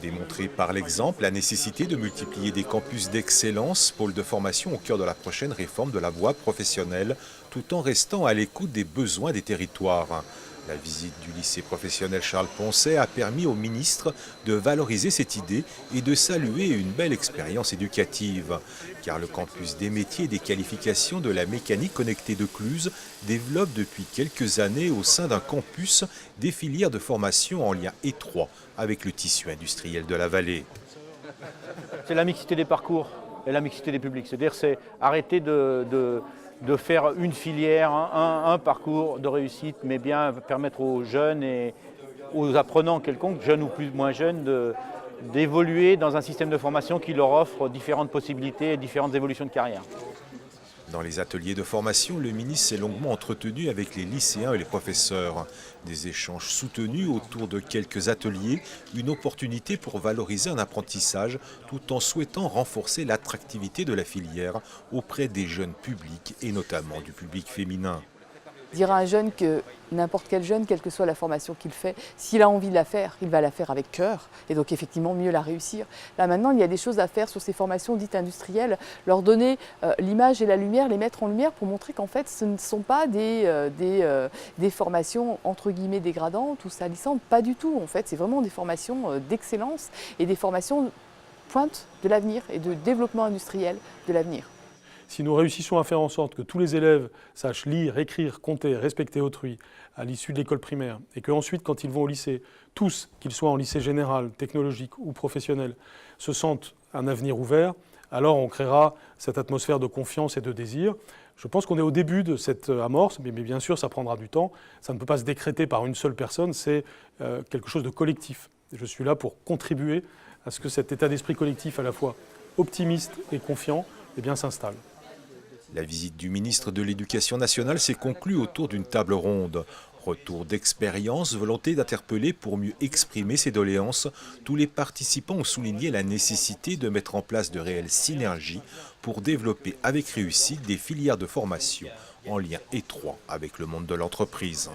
Démontrer par l'exemple la nécessité de multiplier des campus d'excellence, pôles de formation au cœur de la prochaine réforme de la voie professionnelle, tout en restant à l'écoute des besoins des territoires. La visite du lycée professionnel Charles Poncet a permis au ministre de valoriser cette idée et de saluer une belle expérience éducative. Car le campus des métiers et des qualifications de la mécanique connectée de Cluses développe depuis quelques années au sein d'un campus des filières de formation en lien étroit avec le tissu industriel de la vallée. C'est la mixité des parcours et la mixité des publics. C'est-à-dire c'est arrêter de faire une filière, un parcours de réussite, mais bien permettre aux jeunes et aux apprenants quelconques, jeunes ou plus moins jeunes, d'évoluer dans un système de formation qui leur offre différentes possibilités et différentes évolutions de carrière. Dans les ateliers de formation, le ministre s'est longuement entretenu avec les lycéens et les professeurs. Des échanges soutenus autour de quelques ateliers, une opportunité pour valoriser un apprentissage tout en souhaitant renforcer l'attractivité de la filière auprès des jeunes publics et notamment du public féminin. Dire à un jeune que n'importe quel jeune, quelle que soit la formation qu'il fait, s'il a envie de la faire, il va la faire avec cœur et donc effectivement mieux la réussir. Là maintenant, il y a des choses à faire sur ces formations dites industrielles, leur donner l'image et la lumière, les mettre en lumière pour montrer qu'en fait ce ne sont pas des formations entre guillemets dégradantes ou salissantes, pas du tout. En fait, c'est vraiment des formations d'excellence et des formations pointe de l'avenir et de développement industriel de l'avenir. Si nous réussissons à faire en sorte que tous les élèves sachent lire, écrire, compter, respecter autrui à l'issue de l'école primaire, et qu'ensuite, quand ils vont au lycée, tous, qu'ils soient en lycée général, technologique ou professionnel, se sentent un avenir ouvert, alors on créera cette atmosphère de confiance et de désir. Je pense qu'on est au début de cette amorce, mais bien sûr, ça prendra du temps. Ça ne peut pas se décréter par une seule personne, c'est quelque chose de collectif. Je suis là pour contribuer à ce que cet état d'esprit collectif, à la fois optimiste et confiant, s'installe. La visite du ministre de l'Éducation nationale s'est conclue autour d'une table ronde. Retour d'expérience, volonté d'interpeller pour mieux exprimer ses doléances. Tous les participants ont souligné la nécessité de mettre en place de réelles synergies pour développer avec réussite des filières de formation en lien étroit avec le monde de l'entreprise.